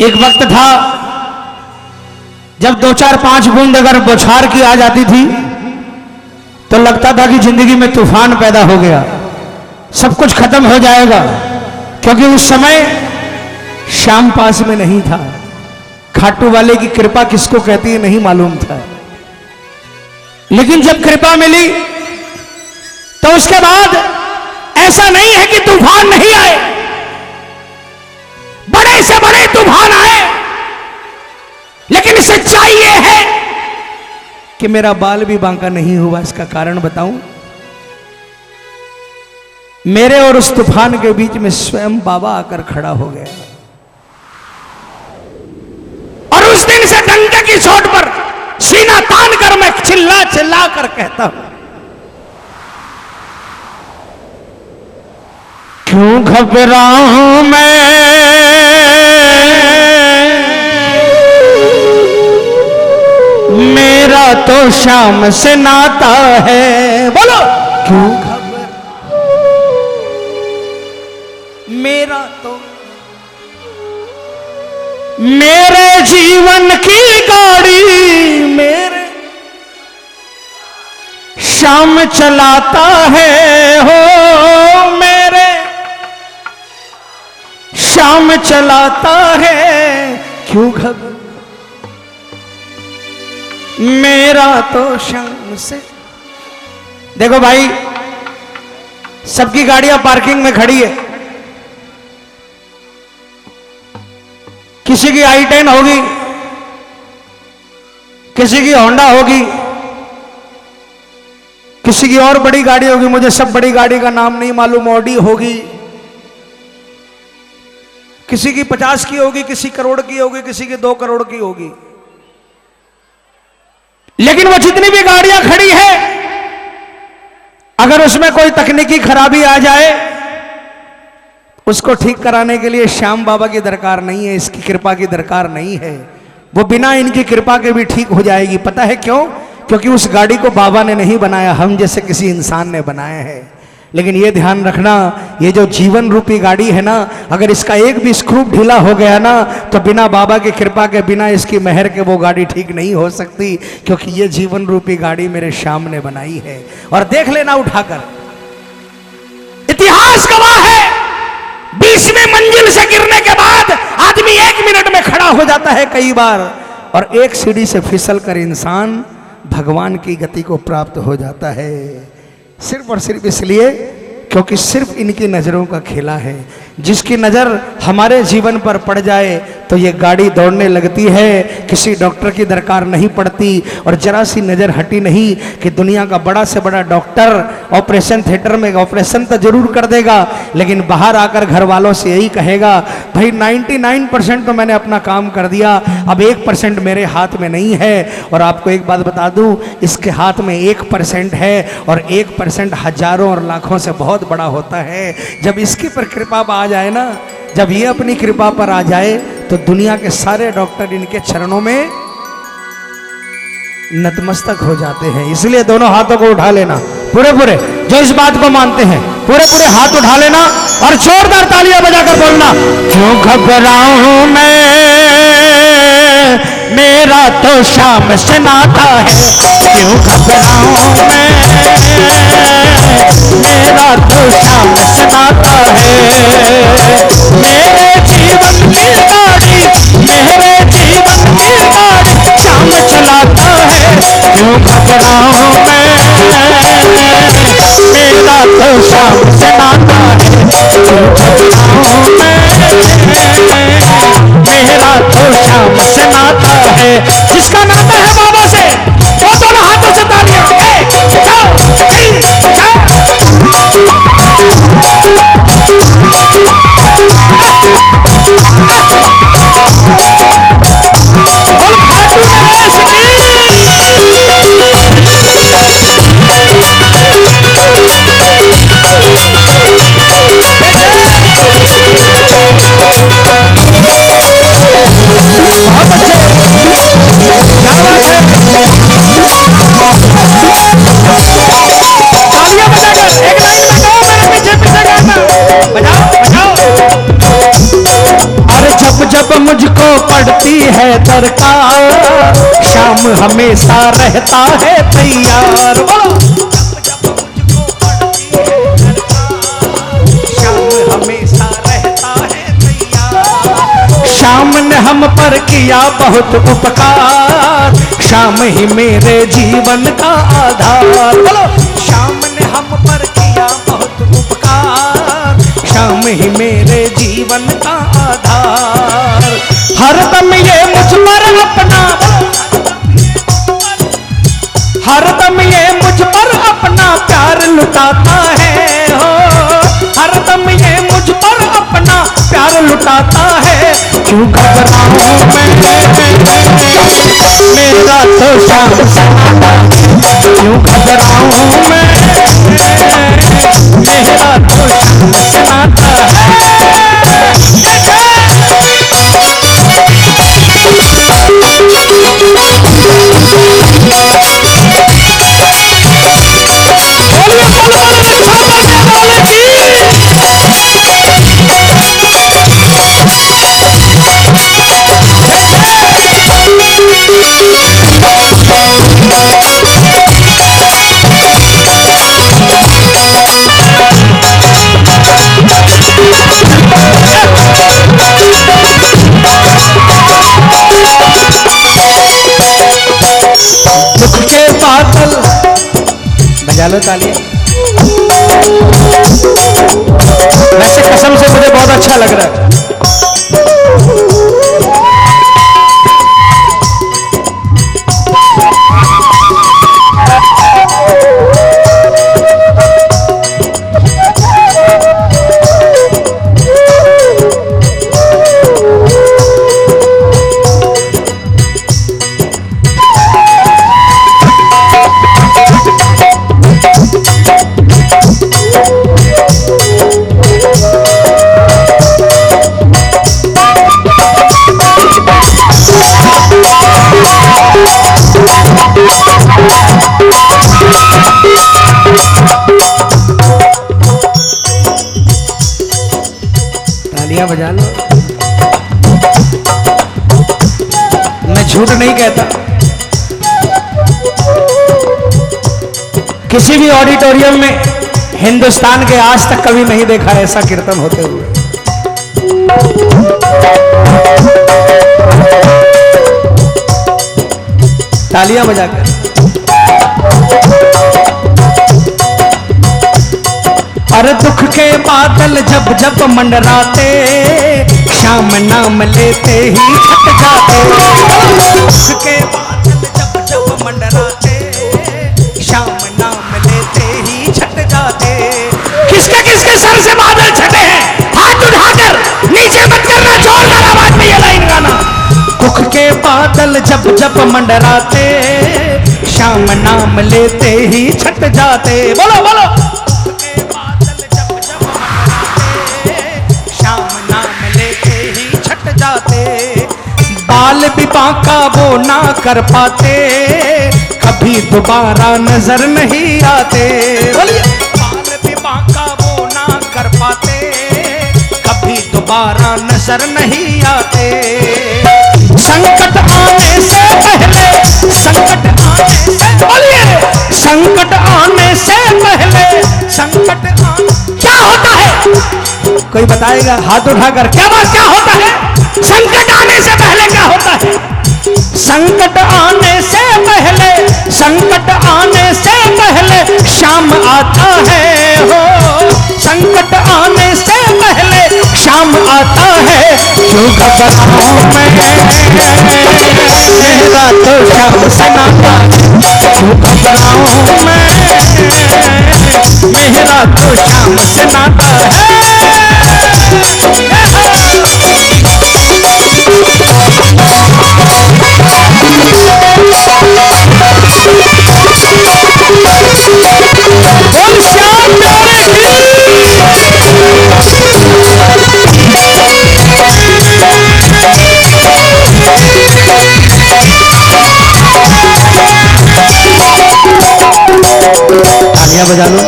एक वक्त था जब 2-4-5 बूंद अगर बौछार की आ जाती थी तो लगता था कि जिंदगी में तूफान पैदा हो गया, सब कुछ खत्म हो जाएगा। क्योंकि उस समय श्याम पास में नहीं था। खाटू वाले की कृपा किसको कहती है नहीं मालूम था। लेकिन जब कृपा मिली तो उसके बाद ऐसा नहीं है कि तूफान नहीं आए, बड़े से बड़े तूफान आए। लेकिन सच्चाई यह है कि मेरा बाल भी बांका नहीं हुआ। इसका कारण बताऊं, मेरे और उस तूफान के बीच में स्वयं बाबा आकर खड़ा हो गया। और उस दिन से डंके की चोट पर सीना तान कर मैं चिल्ला चिल्ला कर कहता हूं, क्यों घबराऊं मैं, मेरा तो शाम से नाता है। बोलो क्यों घबरा, मेरा तो मेरे जीवन की गाड़ी मेरे शाम चलाता है। हो मेरे शाम चलाता है। क्यों घबरा, मेरा तो शाम से। देखो भाई, सबकी गाड़ियां पार्किंग में खड़ी है। किसी की i10 होगी, किसी की होंडा होगी, किसी की और बड़ी गाड़ी होगी। मुझे सब बड़ी गाड़ी का नाम नहीं मालूम। ऑडी होगी, किसी की 50 की होगी, किसी करोड़ की होगी, किसी की 2 करोड़ की होगी। लेकिन वो जितनी भी गाड़ियां खड़ी है, अगर उसमें कोई तकनीकी खराबी आ जाए, उसको ठीक कराने के लिए श्याम बाबा की दरकार नहीं है, इसकी कृपा की दरकार नहीं है। वो बिना इनकी कृपा के भी ठीक हो जाएगी। पता है क्यों? क्योंकि उस गाड़ी को बाबा ने नहीं बनाया, हम जैसे किसी इंसान ने बनाया है। लेकिन ये ध्यान रखना, ये जो जीवन रूपी गाड़ी है ना, अगर इसका एक भी स्क्रू ढीला हो गया ना, तो बिना बाबा की कृपा के, बिना इसकी मेहर के वो गाड़ी ठीक नहीं हो सकती। क्योंकि ये जीवन रूपी गाड़ी मेरे श्याम ने बनाई है। और देख लेना उठाकर, इतिहास गवाह है, 20वीं मंजिल से गिरने के बाद आदमी 1 मिनट में खड़ा हो जाता है कई बार, और एक सीढ़ी से फिसल कर इंसान भगवान की गति को प्राप्त हो जाता है। सिर्फ और सिर्फ इसलिए क्योंकि सिर्फ इनकी नज़रों का खेला है। जिसकी नज़र हमारे जीवन पर पड़ जाए तो ये गाड़ी दौड़ने लगती है, किसी डॉक्टर की दरकार नहीं पड़ती। और जरा सी नज़र हटी नहीं कि दुनिया का बड़ा से बड़ा डॉक्टर ऑपरेशन थिएटर में ऑपरेशन तो जरूर कर देगा, लेकिन बाहर आकर घर वालों से यही कहेगा, भाई 99% तो मैंने अपना काम कर दिया, अब 1% मेरे हाथ में नहीं है। और आपको एक बात बता दूं, इसके हाथ में 1% है, और 1% हजारों और लाखों से बहुत बड़ा होता है। जब इसकी पर कृपा आ जाए ना, जब ये अपनी कृपा पर आ जाए, तो दुनिया के सारे डॉक्टर इनके चरणों में नतमस्तक हो जाते हैं। इसलिए दोनों हाथों को उठा लेना, पूरे पूरे जो इस बात को मानते हैं, पूरे पूरे हाथ उठा लेना और जोरदार तालियां बजाकर बोलना, क्यों घबराऊं मैं, मेरा तो शाम से नाता है। क्यों घबराऊं मैं, मेरा तो शाम से नाता है। मेरे जीवन की गाड़ी, मेरे जीवन की गाड़ी शाम चलाता है। क्यों घबराऊं मैं, मेरा तो शाम से नाता है। क्यों घबराऊं मैं, मेरा तो शाम से नाता है। जिसका नाता है बाबा से, वो दोनों हाथों से तालियां। जब मुझको पड़ती है दरकार, शाम हमेशा रहता है तैयार। बोलो जब मुझको पड़ती है दरकार, शाम हमेशा रहता है तैयार। शाम ने हम पर किया बहुत उपकार, शाम ही मेरे जीवन का आधार। बोलो शाम ने हम पर किया बहुत उपकार, शाम ही मेरे जीवन का आधार। हरदम ये मुझ पर अपना, हरदम ये मुझ पर अपना प्यार लुटाता है हो, हरदम ये मुझ पर अपना प्यार लुटाता है। क्यों घबराऊं मैं, मेरा तो शाम सनाता, क्यों घबराऊं मैं, मेरा तो शाम सनाता है। दुख के बादल बजा लो तालियां। वैसे कसम से मुझे बहुत अच्छा लग रहा है। तालियां बजा लो। मैं झूठ नहीं कहता, किसी भी ऑडिटोरियम में हिंदुस्तान के आज तक कभी नहीं देखा ऐसा कीर्तन होते हुए। तालियां बजाकर अरे दुख के बादल जब जब मंडराते, शाम नाम लेते ही छट जाते। दुख के बादल जब जब मंडराते, शाम नाम लेते ही छट जाते। किसके किसके सर से बादल छटे हैं हाथ उठाकर नीचे मत करना, जोरदार आवाज में ये लाइन गाना। दुख के बादल जब जब मंडराते, शाम नाम लेते ही छट जाते। बोलो बोलो बाल भी बांका वो ना कर पाते, कभी दोबारा नजर नहीं आते। बोलिए बाल भी बांका वो ना कर पाते, कभी दोबारा नजर नहीं आते। संकट आने से पहले, संकट आने से, बोलिए संकट आने से पहले, संकट क्या होता है कोई बताएगा हाथ उठाकर? क्या बात क्या होता है? संकट आने से पहले क्या होता है? संकट आने से पहले, संकट आने से पहले शाम आता है हो, संकट आने से पहले शाम आता है। क्यों घबराऊं मैं, मेरा तो शाम सनाता, क्यों घबराऊं मैं, मेरा तो शाम सनाता है। तालियां बजा लो।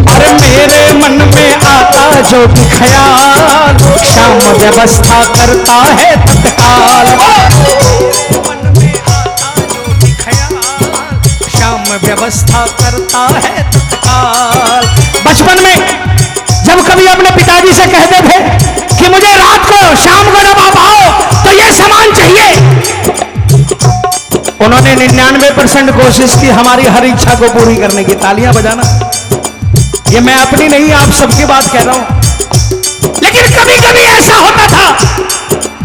अरे मेरे मन में आता जो भी ख्याल, श्याम व्यवस्था करता है तत्काल। मन में आता जो भी ख्याल, श्याम व्यवस्था करता है तत्काल। बचपन में जब कभी अपने पिताजी से कहते थे कि मुझे रात को शाम को जब आप आओ तो ये सामान चाहिए, उन्होंने 99% कोशिश की हमारी हर इच्छा को पूरी करने की। तालियां बजाना। ये मैं अपनी नहीं, आप सबकी बात कह रहा हूं। लेकिन कभी कभी ऐसा होता था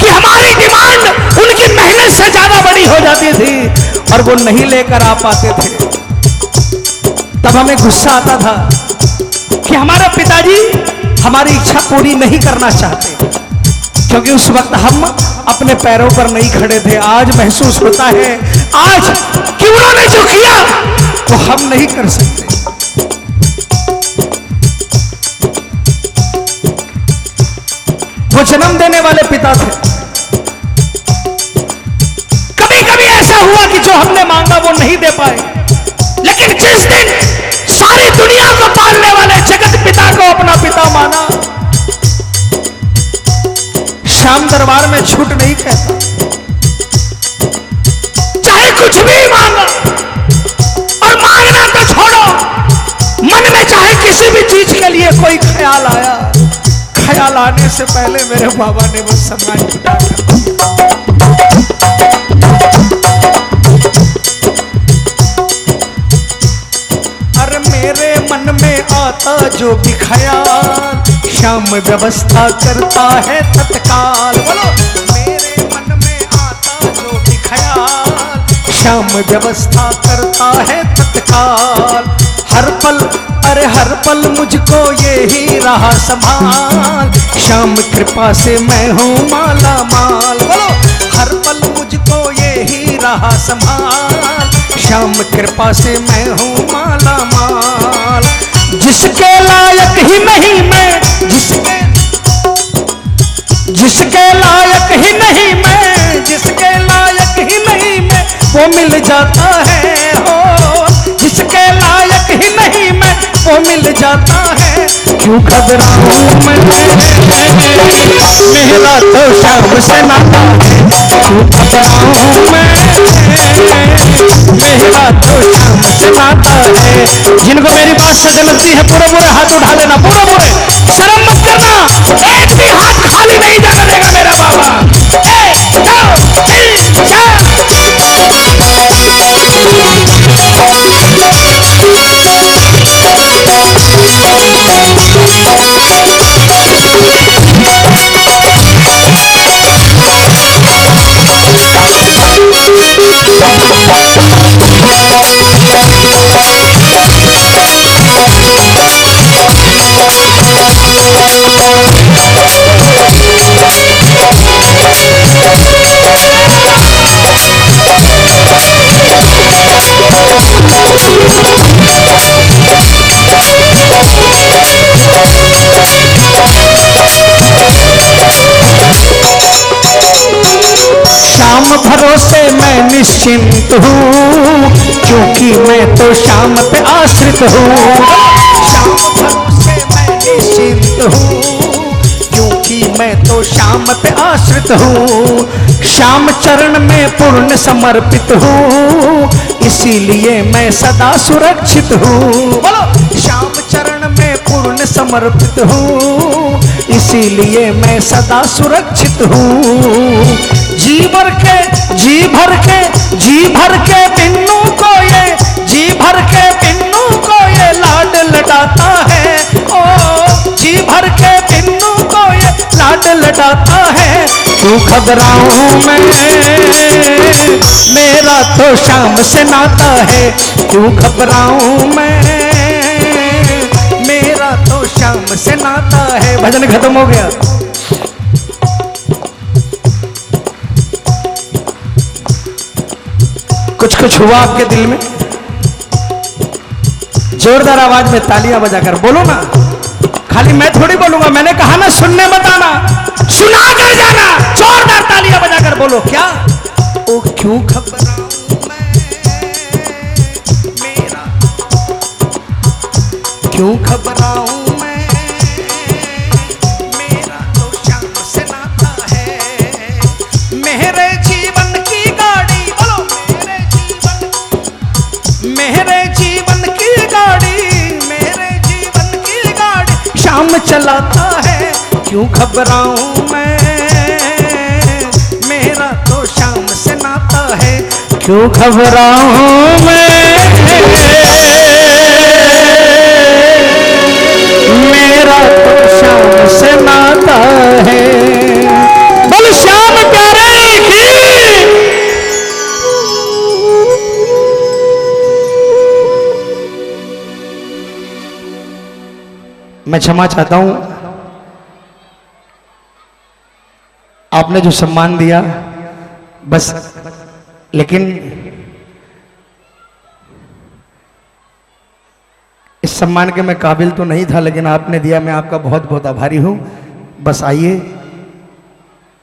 कि हमारी डिमांड उनकी मेहनत से ज्यादा बड़ी हो जाती थी और वो नहीं लेकर आ पाते थे। तब हमें गुस्सा आता था कि हमारे पिताजी हमारी इच्छा पूरी नहीं करना चाहते, क्योंकि उस वक्त हम अपने पैरों पर नहीं खड़े थे। आज महसूस होता है आज कि उन्होंने जो किया वो हम नहीं कर सकते। वो जन्म देने वाले पिता थे। कभी कभी ऐसा हुआ कि जो हमने मांगा वो नहीं दे पाए, लेकिन जिस दिन सारी दुनिया को पालने वाले जगत पिता को अपना पिता माना, श्याम दरबार में छूट नहीं कहता। चाहे कुछ भी मांगा, और मांगना तो छोड़ो, मन में चाहे किसी भी चीज के लिए कोई ख्याल आया, ख्याल आने से पहले मेरे बाबा ने वो सम्मान जुटा कर। अरे मेरे मन में आता जो भी ख्याल, श्याम व्यवस्था करता है तत्काल। बोलो, मेरे मन में आता जो भी ख्याल, श्याम व्यवस्था करता है तत्काल। हर पल, अरे हर पल मुझको ये ही रहा संभाल, श्याम कृपा से मैं हूँ माला माल। बोलो, हर पल मुझको ये ही रहा संभाल, श्याम कृपा से मैं हूँ माला माल। जिसके लायक ही नहीं मैं, जिसके लायक ही नहीं मैं, जिसके लायक ही नहीं मैं, वो मिल जाता है। हो, जिसके लायक ही नहीं मैं, वो मिल जाता है। क्यों घबराऊं मैं, मेरा तो श्याम से नाता है। क्यों घबराऊं मैं, मेरा तो श्याम से नाता है। जिनको मेरी बात से जलती है पूरे पूरे हाथ उठा लेना, पूरे पूरे, शर्म मत करना। एक भी हाथ खाली नहीं जाने देगा मेरा बाबा। 1 2 3 4। भरोसे मैं निश्चिंत हूँ, क्योंकि मैं तो श्याम पे आश्रित हूँ। श्याम भरोसे मैं निश्चिंत हूँ, क्योंकि मैं तो श्याम पे आश्रित हूँ। श्याम चरण में पूर्ण समर्पित हूँ, इसीलिए मैं सदा सुरक्षित हूँ। बोलो, श्याम चरण में पूर्ण समर्पित हूँ, इसीलिए मैं सदा सुरक्षित हूँ। जी भर के, जी भर के, जी भर के पिन्नू को ये, जी भर के पिन्नू को ये लाड लटाता है। ओ, जी भर के पिन्नू को ये लाड लटाता है। क्यों घबराऊं मैं, मेरा तो श्याम से नाता है। क्यों घबराऊं मैं, मेरा तो श्याम से नाता है। भजन खत्म हो गया। कुछ कुछ हुआ आपके दिल में? जोरदार आवाज में तालियां बजाकर बोलो ना। खाली मैं थोड़ी बोलूंगा, मैंने कहा ना सुनने मत आना, सुना कर जाना। जोरदार तालियां बजाकर बोलो। क्या? ओ क्यों घबराऊं मैं, मेरा क्यों घबराऊं मैं, काम चलाता है, क्यों घबराऊं मैं, मेरा तो शाम से नाता है, क्यों घबराऊं मैं, मेरा तो शाम से नाता है। बोल श्याम प्यारे की। मैं क्षमा चाहता हूं, आपने जो सम्मान दिया बस, लेकिन इस सम्मान के मैं काबिल तो नहीं था, लेकिन आपने दिया, मैं आपका बहुत बहुत आभारी हूं। बस आइए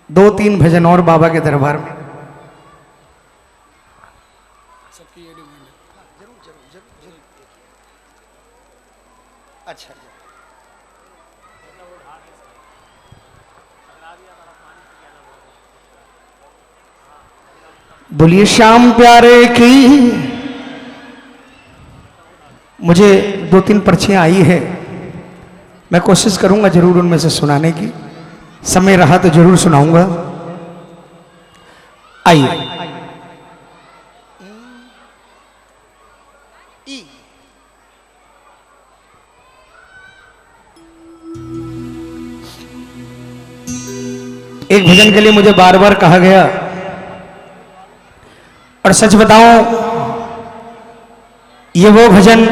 2-3 भजन और बाबा के दरबार में। सबकी ये डिमांड है। जरूर। अच्छा, बोलिए श्याम प्यारे की। मुझे 2-3 पर्चियां आई है, मैं कोशिश करूंगा जरूर उनमें से सुनाने की, समय रहा तो जरूर सुनाऊंगा। आइए। एक भजन के लिए मुझे बार बार कहा गया, और सच बताऊं ये वो भजन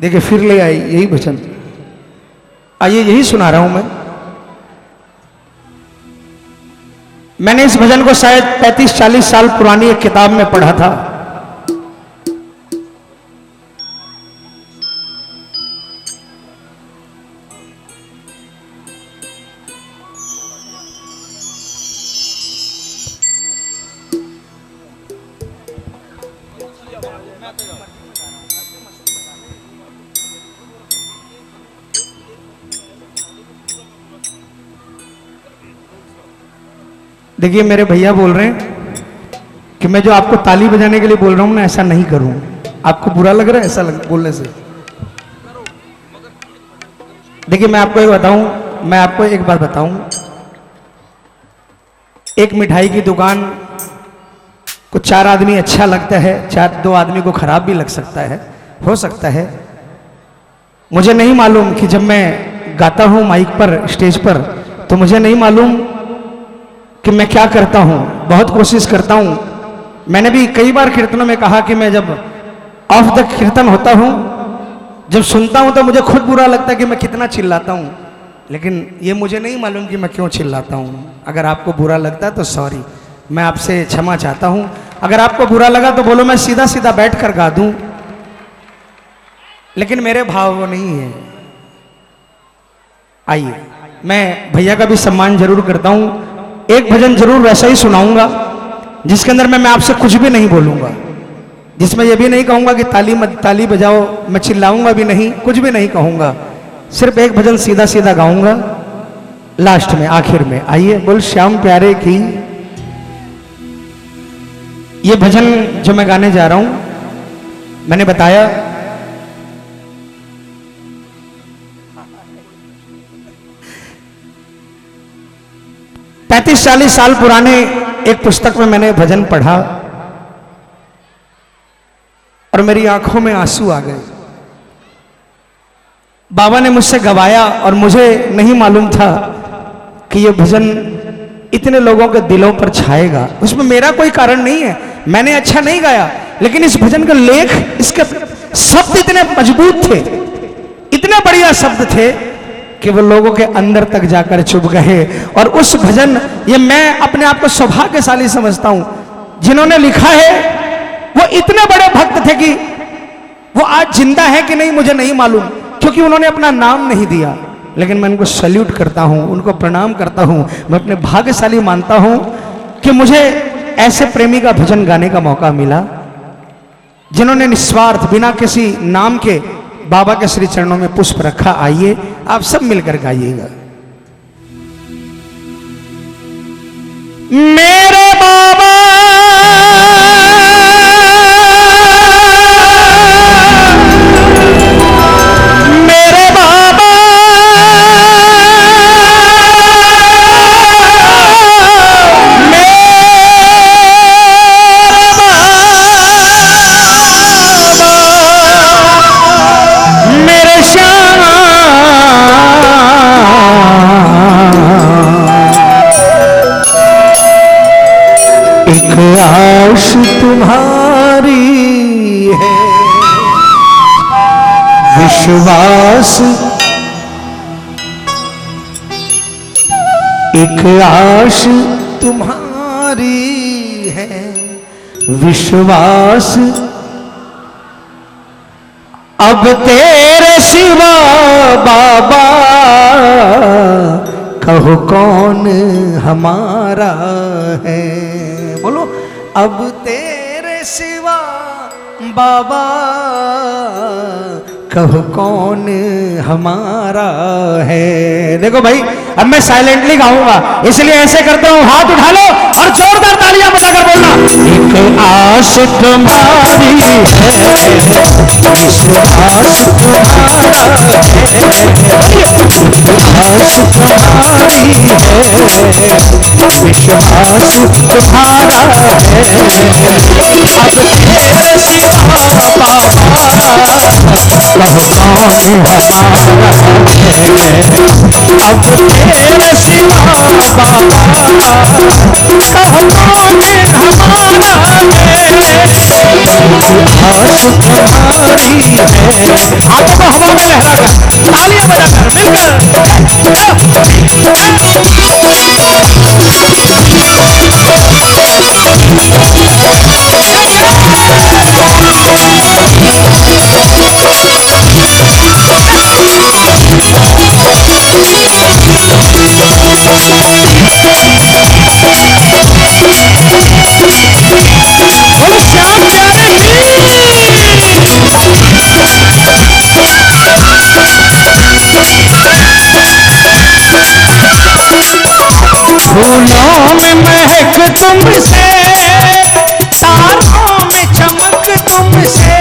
देखिए फिर ले आई, यही भजन। आइए यही सुना रहा हूं मैं। मैंने इस भजन को शायद 35-40 साल पुरानी एक किताब में पढ़ा था। देखिए मेरे भैया बोल रहे हैं कि मैं जो आपको ताली बजाने के लिए बोल रहा हूं ना, ऐसा नहीं करूं। आपको बुरा लग रहा है ऐसा बोलने से? देखिए मैं आपको एक बात बताऊं, एक मिठाई की दुकान को 4 आदमी अच्छा लगता है, 2 आदमी को खराब भी लग सकता है, हो सकता है। मुझे नहीं मालूम कि जब मैं गाता हूं माइक पर, स्टेज पर, तो मुझे नहीं मालूम कि मैं क्या करता हूं। बहुत कोशिश करता हूं। मैंने भी कई बार कीर्तनों में कहा कि मैं जब ऑफ द कीर्तन होता हूं, जब सुनता हूं तो मुझे खुद बुरा लगता है कि मैं कितना चिल्लाता हूं, लेकिन ये मुझे नहीं मालूम कि मैं क्यों चिल्लाता हूं। अगर आपको बुरा लगता है तो सॉरी, मैं आपसे क्षमा चाहता हूं। अगर आपको बुरा लगा तो बोलो, मैं सीधा सीधा बैठ कर गा दूं, लेकिन मेरे भाव वो नहीं है। आइए, मैं भैया का भी सम्मान जरूर करता हूं। एक भजन जरूर वैसा ही सुनाऊंगा जिसके अंदर मैं आपसे कुछ भी नहीं बोलूंगा, जिसमें ये भी नहीं कहूंगा कि ताली बजाओ, मैं चिल्लाऊंगा भी नहीं, कुछ भी नहीं कहूंगा। सिर्फ एक भजन सीधा सीधा गाऊंगा लास्ट में, आखिर में। आइए, बोल श्याम प्यारे की। ये भजन जो मैं गाने जा रहा हूं, मैंने बताया 35-40 साल पुराने एक पुस्तक में मैंने भजन पढ़ा और मेरी आंखों में आंसू आ गए। बाबा ने मुझसे गवाया और मुझे नहीं मालूम था कि यह भजन इतने लोगों के दिलों पर छाएगा। उसमें मेरा कोई कारण नहीं है, मैंने अच्छा नहीं गाया, लेकिन इस भजन का लेख, इसके शब्द इतने मजबूत थे, इतने बढ़िया शब्द थे कि वो लोगों के अंदर तक जाकर चुभ गए। और उस भजन, ये मैं अपने आप को सौभाग्यशाली समझता हूं, जिन्होंने लिखा है वो इतने बड़े भक्त थे कि वो आज जिंदा है कि नहीं मुझे नहीं मालूम, क्योंकि उन्होंने अपना नाम नहीं दिया। लेकिन मैं उनको सैल्यूट करता हूं, उनको प्रणाम करता हूं। मैं अपने भाग्यशाली मानता हूं कि मुझे ऐसे प्रेमी का भजन गाने का मौका मिला, जिन्होंने निस्वार्थ बिना किसी नाम के बाबा के श्री चरणों में पुष्प रखा। आइए आप सब मिलकर गाइएगा। मेरे बाबा आश तुम्हारी है, विश्वास एक आश तुम्हारी है, विश्वास अब तेरे सिवा बाबा कहो कौन हमारा है। बोलो, अब तेरे सिवा बाबा कहो कौन हमारा है। देखो भाई, अब मैं साइलेंटली गाऊंगा, इसलिए ऐसे करता हूं, हाथ उठा लो और जोरदार तालियां बजाकर बोलना। एक आश तुम्हारी है, विश्वास तुम्हारा है, आश तुम्हारी है, विश्वास तुम्हारा है। अब तेरे सिवा बाबा कहो कौन हमारा है, अब तेरे सिवा बाबा कहो कौन हमारा है। आश तुम्हारी है, हाथों को हवा में लहराकर तालियां बजाकर मिलकर फूलों में महक तुमसे, तारों में चमक तुमसे,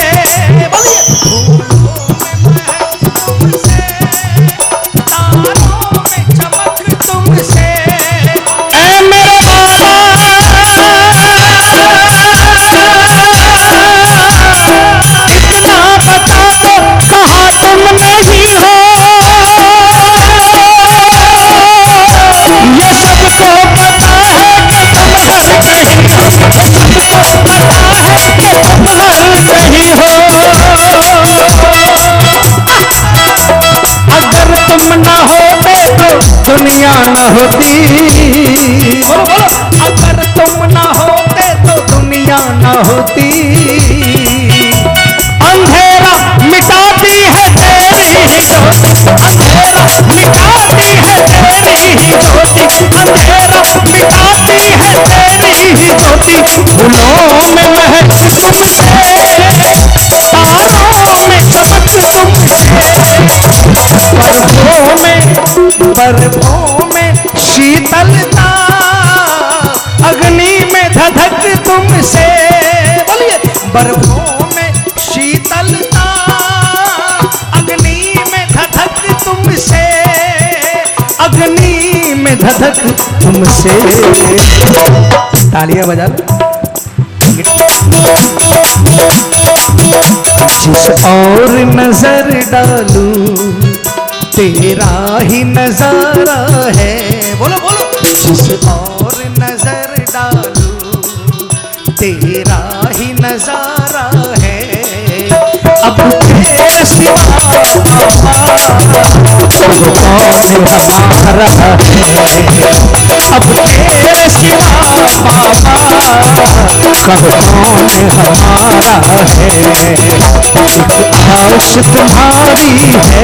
तारों में चमक तुमसे, ऐ मेरे बाबा इतना बता दो कहाँ तुम नहीं हो, ये सबको पता है कि तुम घर नहीं, ये सबको पता है कि तुम घर नहीं हो। अगर तुम न होते तो दुनिया न होती, बोलो बोलो, अगर तुम न होते तो दुनिया न होती। अंधेरा मिटाती है तेरी ही ज्योति, अंधेरा मिटाती है तेरी ही ज्योति, अंधेरा मिटाती है तेरी ही ज्योति। फूलों में महक तुमसे, तारों में चमक तुमसे, बर्फों में शीतलता, अग्नि में धधक तुमसे। बोलिए, बर्फों में शीतलता, अग्नि में धधक तुमसे, अग्नि में धधक तुमसे। तालियां बजा लो। जिस और नजर डालूं तेरा ही नजारा है, बोलो बोलो, जिस और नजर डालूं तेरा ही नजारा है। अब तेरे सिवा कहो कौन हमारा है, अब तेरे सिवा कहो कौन हमारा है। आश तुम्हारी है,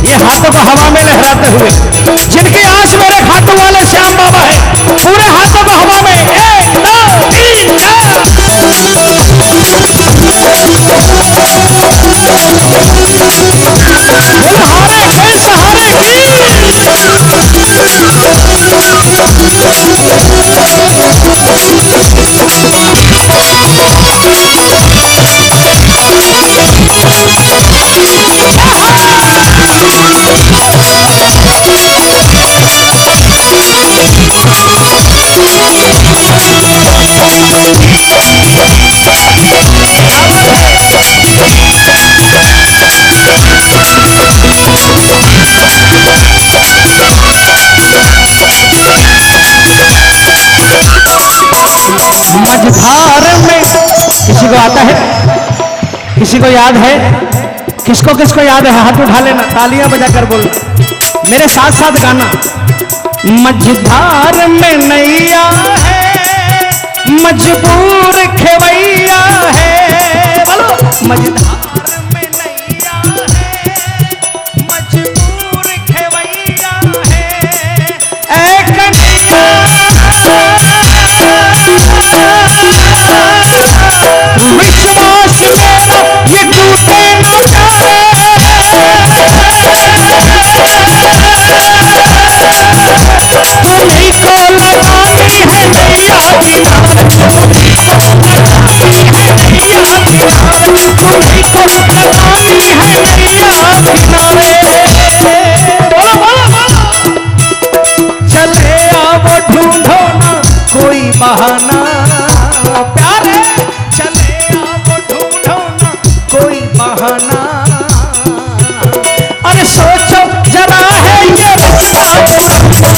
ये हाथों को हवा में लहराते हुए, जिनकी आश मेरे खाटू वाले श्याम बाबा है, पूरे हाथों को हवा में 1 2 3 हारे कोई सहारे की। आता है? किसी को याद है? किसको किसको याद है? हाथ उठा लेना, तालियां बजाकर बोलना, मेरे साथ साथ गाना। मझधार में नैया है, मजबूर खेवैया है, बोलो। मझधार में नैया है, मजबूर खेवैया है, ऐ कन्हैया विश्वास मेरा ये टूटे न जाए, तुम्हीं को लगानी है नैया किनारे, तुम्हीं को लगानी है नैया किनारे, तुम्हीं को लगानी है नैया किनारे। बोलो बोलो बोलो। चले आओ ढूंढो ना कोई बहाना, प्यारे चले आओ ढूंढो ना कोई बहाना। अरे सोचो जरा है ये रिश्ता पुराना,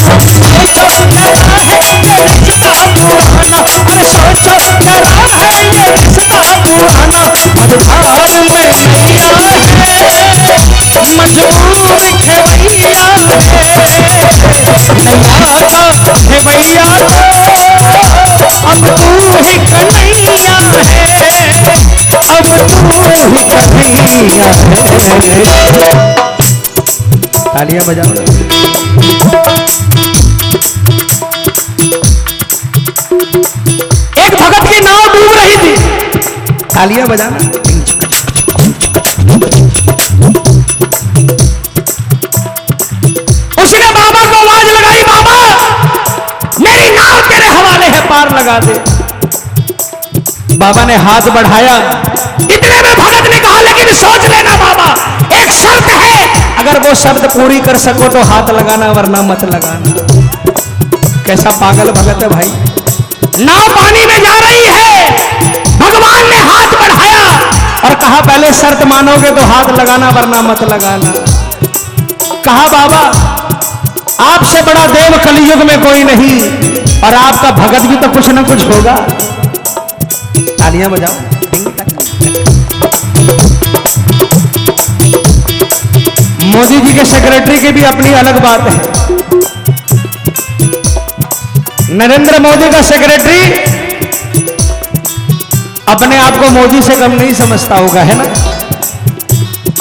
सोचो जरा है ये रिश्ता पुराना, अरे सोचो जरा है ये रिश्ता पुराना। मझधार में नैया है, मजबूर खेवैया है, नैया का खेवैया तो अब तू ही कन्हैया है, अब तू ही कन्हैया है। तालियां बजाओ। एक भगत की नाव डूब रही थी, तालियां बजाना। उसने बाबा को आवाज लगाई, बाबा मेरी नाव तेरे हवाले है, पार लगा दे। बाबा ने हाथ बढ़ाया, इतने में भगत ने कहा लेकिन सोच लेना बाबा, एक शर्त है, अगर वो शर्त पूरी कर सको तो हाथ लगाना, वरना मत लगाना। कैसा पागल भगत है भाई। नाव पानी में जा रही है, भगवान ने हाथ बढ़ाया और कहा पहले शर्त मानोगे तो हाथ लगाना, वरना मत लगाना। कहा बाबा आपसे बड़ा देव कलयुग में कोई नहीं, और आपका भगत भी तो कुछ ना कुछ होगा। तालियां बजाओ। मोदी जी के सेक्रेटरी की भी अपनी अलग बात है। नरेंद्र मोदी का सेक्रेटरी अपने आप को मोदी से कम नहीं समझता होगा, है ना?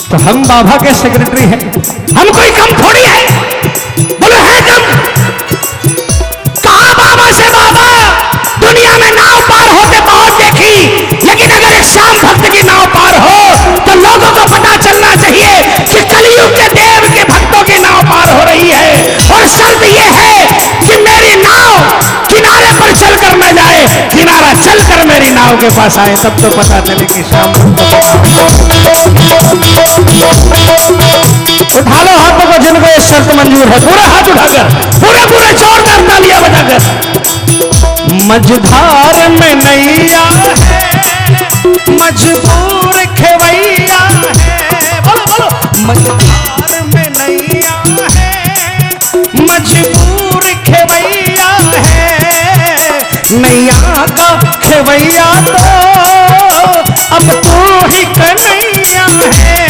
तो हम बाबा के सेक्रेटरी हैं, हम कोई कम थोड़ी है। बोलो है कम? कहा बाबा से, बाबा दुनिया में नाव पार होते बहुत देखी, लेकिन अगर एक शाम भक्त की नाव पार हो तो लोगों को पता चलना चाहिए कि कलयुग के देव के भक्तों की नाव पार हो रही है। और शर्त यह है कि मेरी नाव किनारे पर चलकर न जाए, किनारा चलकर मेरी नाव के पास आए, तब तो पता चले कि शाम। उठा लो हाथों को जिनको ये शर्त मंजूर है, पूरा हाथ उठाकर, पूरे पूरे जोरदार तालियां बजाकर। मझधार में नैया है, मजबूर खेवैया है, बोलो बोलो। मझधार में नैया है, मजबूर खेवैया है, नैया का खेवैया तो अब तू ही कन्हैया है,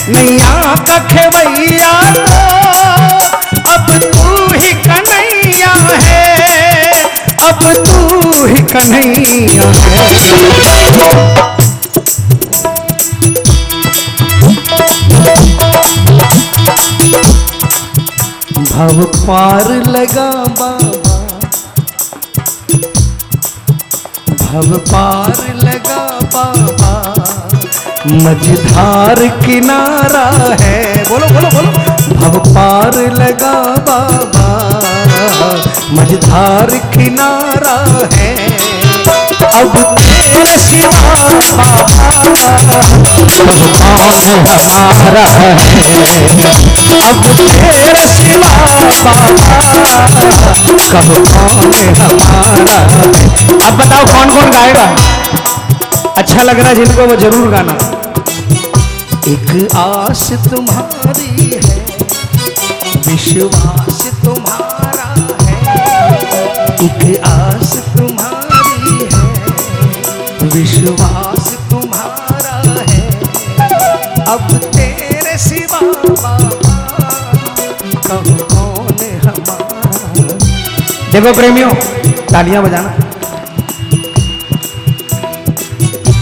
नैया का खेवैया तो अब तू ही कन्हैया है, अब तू ही कन्हैया है। भव पार लगा बाबा, भव पार लगा बाबा, मझधार किनारा है, बोलो बोलो बोलो। भव पार लगा बाबा, मझधार किनारा है, अब तेरे सिवा बाबा कब कौन हमारा है, अब तेरे सिवा बाबा कब कौन हमारा है। अब बताओ कौन कौन गाएगा? अच्छा लग रहा है जिनको वो जरूर गाना। एक आस तुम्हारी है, विश्वास तुम्हारा है, एक आस तुम्हारी है, विश्वास है, अब तेरे सिवा बाबा कहूँ कौन हमारा। देखो प्रेमियों, तालियां बजाना।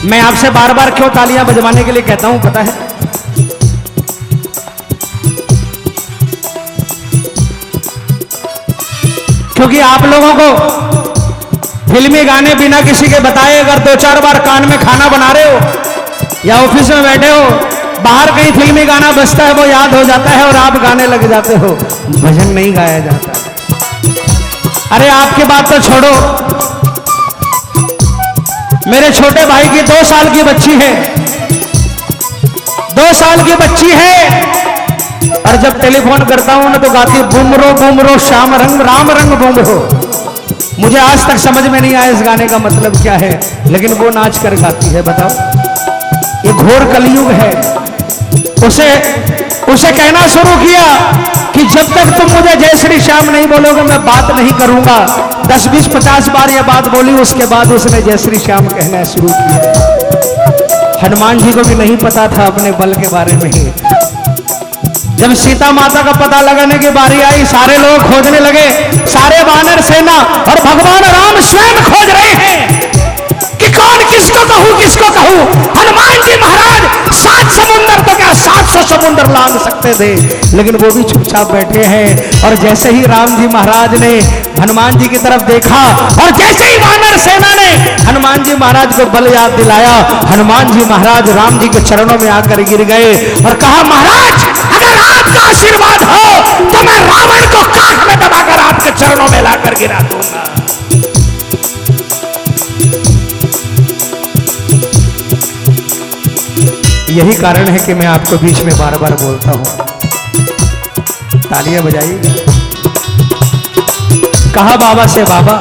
मैं आपसे बार बार क्यों तालियां बजवाने के लिए कहता हूं पता है? क्योंकि आप लोगों को फिल्मी गाने बिना किसी के बताए अगर 2-4 बार कान में खाना बना रहे हो या ऑफिस में बैठे हो, बाहर कहीं फिल्मी गाना बजता है वो याद हो जाता है और आप गाने लग जाते हो, भजन नहीं गाया जाता। अरे आपकी बात तो छोड़ो, मेरे छोटे भाई की 2 साल की बच्ची है, 2 साल की बच्ची है, और जब टेलीफोन करता हूं ना तो गाती बुमरो श्याम रंग राम रंग बुमरो। मुझे आज तक समझ में नहीं आया इस गाने का मतलब क्या है, लेकिन वो नाच कर गाती है। बताओ, ये घोर कलयुग है। उसे कहना शुरू किया कि जब तक तुम मुझे जय श्री श्याम नहीं बोलोगे मैं बात नहीं करूंगा। 10, 20, 50 बार यह बात बोली, उसके बाद उसने जय श्री श्याम कहना शुरू किया। हनुमान जी को भी नहीं पता था अपने बल के बारे में ही। जब सीता माता का पता लगाने की बारी आई, सारे लोग खोजने लगे, सारे वानर सेना और भगवान राम स्वयं खोज रहे हैं कि कौन किसको कहूं। हनुमान जी महाराज 7 समुंदर तो क्या 700 समुंदर लांग सकते थे, लेकिन वो भी चुपचाप बैठे हैं। और जैसे ही राम जी महाराज ने हनुमान जी की तरफ देखा और जैसे ही वानर सेना ने हनुमान जी महाराज को बल याद दिलाया, हनुमान जी महाराज राम जी के चरणों में आकर गिर गए और कहा, महाराज अगर आपका आशीर्वाद हो तो मैं रावण को काख में दबाकर आपके चरणों में लाकर गिरा दूंगा। यही कारण है कि मैं आपको बीच में बार बार बोलता हूं, तालियां बजाइए। कहा बाबा से, बाबा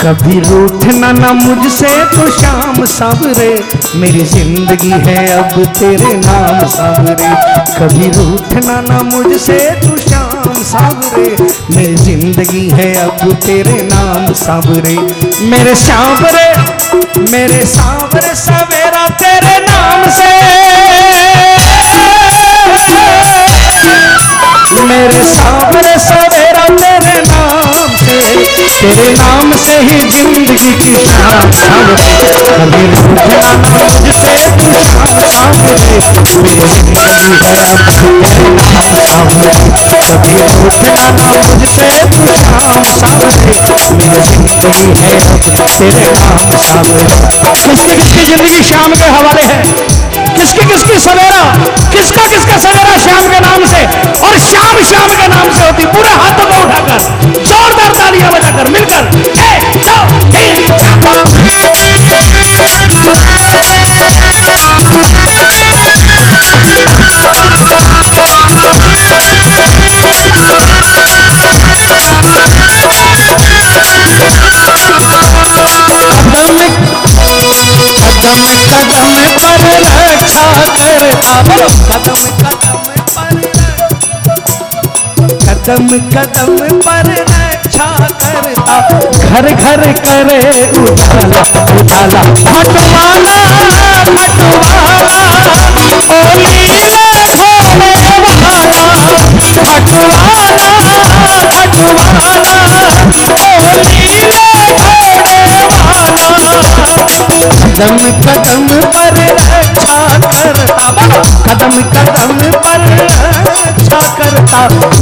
कभी रूठना ना मुझसे तो श्याम सावरे, मेरी जिंदगी है अब तेरे नाम सावरे। कभी रूठना ना मुझसे तो श्याम सावरे, मेरी जिंदगी है अब तेरे नाम सावरे। मेरे सांवरे सवेरा तेरे नाम से, मेरे सांवरे सवेरा तेरे नाम से, तेरे नाम से ही जिंदगी की शाम सावरे। कभी रूठना ना मुझसे तू शाम सावरे, मेरी जिंदगी है अब तेरे नाम सावरे। कभी रूठना ना मुझसे तू शाम सावरे, मेरी जिंदगी है अब तेरे नाम सावरे। किसकी जिंदगी शाम के हवाले है, किसकी सवेरा, किसका सवेरा श्याम के नाम से, और शाम के नाम से होती। पूरे हाथों को उठाकर जोरदार तालियां बजाकर मिलकर 1, 2, 3 कदम कदम पर रक्षा करता, घर घर करे उजाला उजाला। मटवाला मटवाला ओ नीले घोड़े वाला, मटवाला मटवाला ओ नीले घोड़े वाला। कदम कदम पर रक्षा करता, कदम कदम पर रक्षा करता,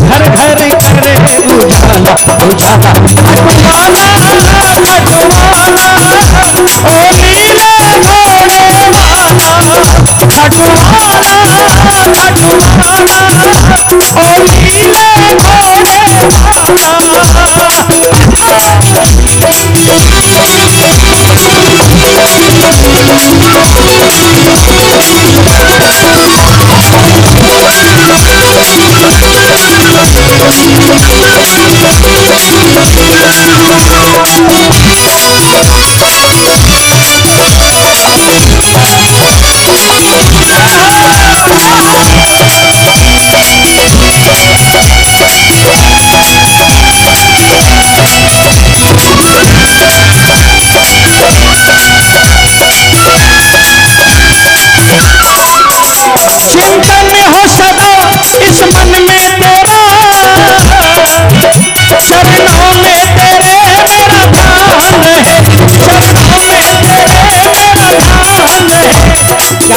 घर घर करे उजाला उजाला। मटवाला मटवाला ओ नीले घोड़े वाला, मटवाला मटवाला ओ नीले घोड़े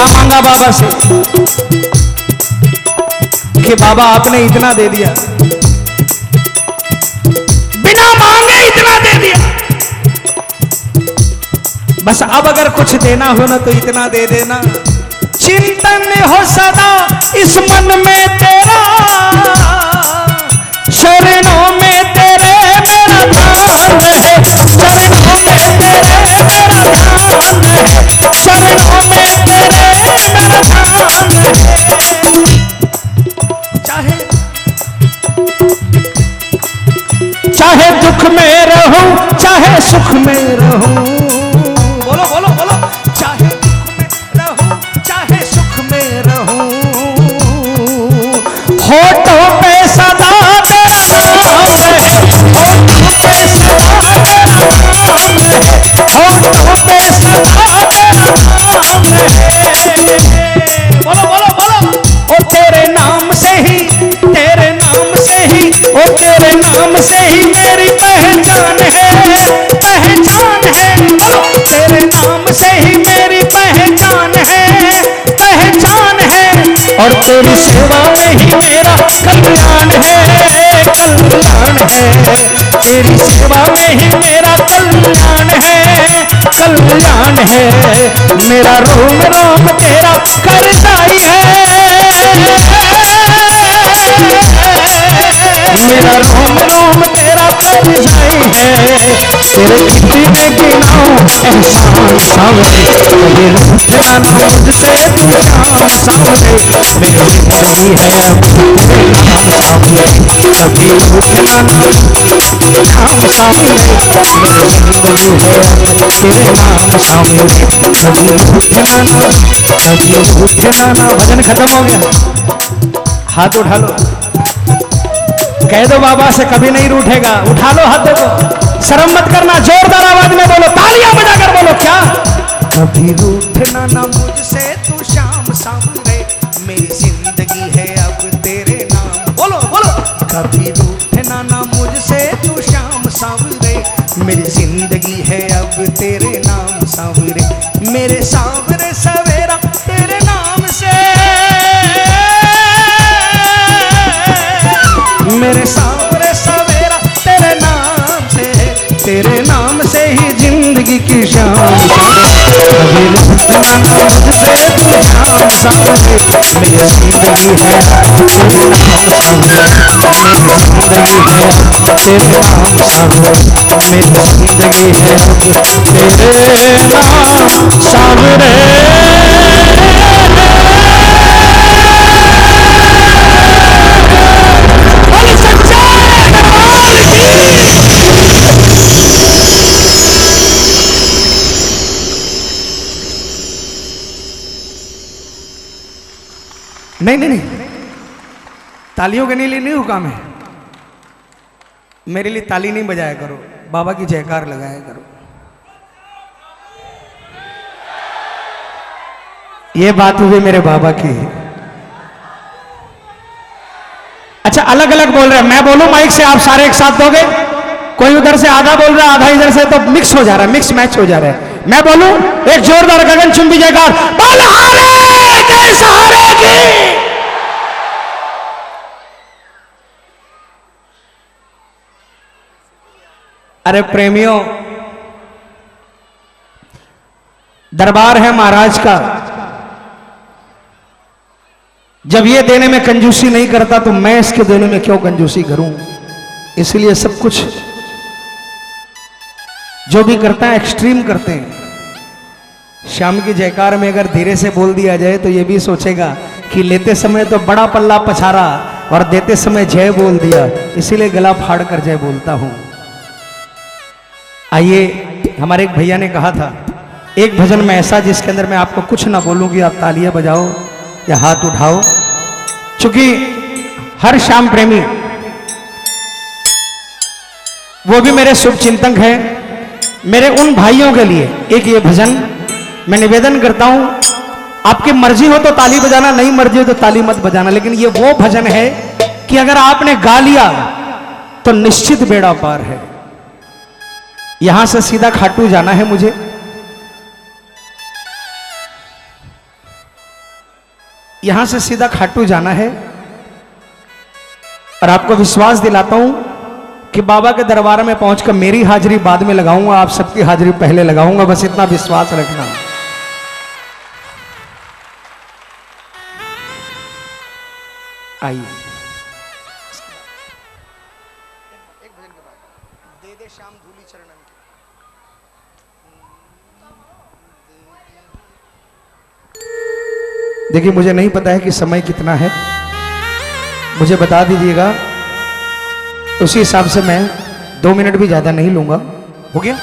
क्या मांगा बाबा से कि बाबा आपने इतना दे दिया, बिना मांगे इतना दे दिया, बस अब अगर कुछ देना हो ना तो इतना दे देना। चिंतन हो सदा इस मन में तेरा, शरणों में तेरे मेरा ध्यान है, शरणों में तेरे मेरा ध्यान है, शरणों में तेरे मेरा ध्यान है। चाहे दुख में रहूं चाहे सुख में रहूं, बोलो बोलो बोलो, चाहे दुख में रहूं चाहे सुख में रहूं, होठों पे सदा तेरा नाम रहे, होठों पे सदा तेरा नाम रहे, होठों पे सदा तेरा नाम रहे। बोलो बोलो बोलो, ओ तेरे नाम से ही, तेरे नाम से ही, ओ तेरे नाम से ही मेरी पहचान है, पहचान है। बोलो तेरे नाम से ही मेरी पहचान है, पहचान है। और तेरी सेवा में ही मेरा कल्याण है, कल्याण है। तेरी सेवा में ही मेरा कल्याण है, कल्याण है। मेरा रोम रोम तेरा करसाई है, मेरा रोम रोम तेरा करसाई है। तेरे किसी में गिनाऊं एहसान सावरे, कभी रूठना ना मुझसे तू शाम सावरे, मेरी जिंदगी है अब तेरे नाम सावरे, कभी रूठना ना शाम सावरे, मेरी जिंदगी है अब तेरे नाम सावरे, कभी रूठना ना, कभी रूठना ना। भजन खत्म हो गया, हाथ उठा लो, कह दो बाबा से कभी नहीं रूठेगा। उठा लो हाथ, देखो शर्म मत करना, जोरदार आवाज में बोलो, तालियां बजाकर बोलो। क्या? कभी रूठना ना मुझसे तू शाम सावरे, मेरी जिंदगी है अब तेरे नाम। बोलो बोलो, कभी रूठना ना मुझसे तू शाम सावरे, मेरी जिंदगी है अब तेरे नाम सावरे, मेरे सावरे सवेरा तेरे नाम से, मेरे सावरे सवेरा तेरे नाम से, तेरे नाम से ही जिंदगी की शाम। कभी रूठना ना मुझसे तू शाम सावरे, मेरी जिंदगी है तेरे नाम सावरे, मेरी जिंदगी है तेरे नाम सावरे, मेरी जिंदगी है तेरे नाम सावरे। नहीं नहीं नहीं, तालियों के लिए नहीं हुक्म है, मेरे लिए ताली नहीं बजाया करो, बाबा की जयकार लगाया करो। ये बात हुई मेरे बाबा की। अच्छा अलग अलग बोल रहे हैं, मैं बोलूं माइक से, आप सारे एक साथ दोगे? कोई उधर से आधा बोल रहा है आधा इधर से, तो मिक्स हो जा रहा है, मिक्स मैच हो जा रहा है। मैं बोलूं एक जोरदार गगनचुंबी जयकार, बलहारे के सहारे की। अरे प्रेमियों, दरबार है महाराज का, जब ये देने में कंजूसी नहीं करता तो मैं इसके देने में क्यों कंजूसी करूं। इसलिए सब कुछ जो भी करता है एक्सट्रीम करते हैं। श्याम की जयकार में अगर धीरे से बोल दिया जाए तो ये भी सोचेगा कि लेते समय तो बड़ा पल्ला पछाड़ा और देते समय जय बोल दिया, इसीलिए गला फाड़ कर जय बोलता हूं। आइए, हमारे एक भैया ने कहा था एक भजन में ऐसा जिसके अंदर मैं आपको कुछ ना बोलूंगी, आप तालियां बजाओ या हाथ उठाओ। चूंकि हर श्याम प्रेमी वो भी मेरे शुभ चिंतक हैं, मेरे उन भाइयों के लिए एक ये भजन मैं निवेदन करता हूं। आपकी मर्जी हो तो ताली बजाना, नहीं मर्जी हो तो ताली मत बजाना, लेकिन ये वो भजन है कि अगर आपने गा लिया तो निश्चित बेड़ा पार है। यहां से सीधा खाटू जाना है मुझे, यहां से सीधा खाटू जाना है। और आपको विश्वास दिलाता हूं कि बाबा के दरबार में पहुंचकर मेरी हाजिरी बाद में लगाऊंगा, आप सबकी हाजिरी पहले लगाऊंगा, बस इतना विश्वास रखना। आइए एक भजन के बाद दे दे श्याम धूली चरणन के। देखिए मुझे नहीं पता है कि समय कितना है, मुझे बता दीजिएगा, उसी हिसाब से मैं 2 मिनट भी ज्यादा नहीं लूंगा। हो गया?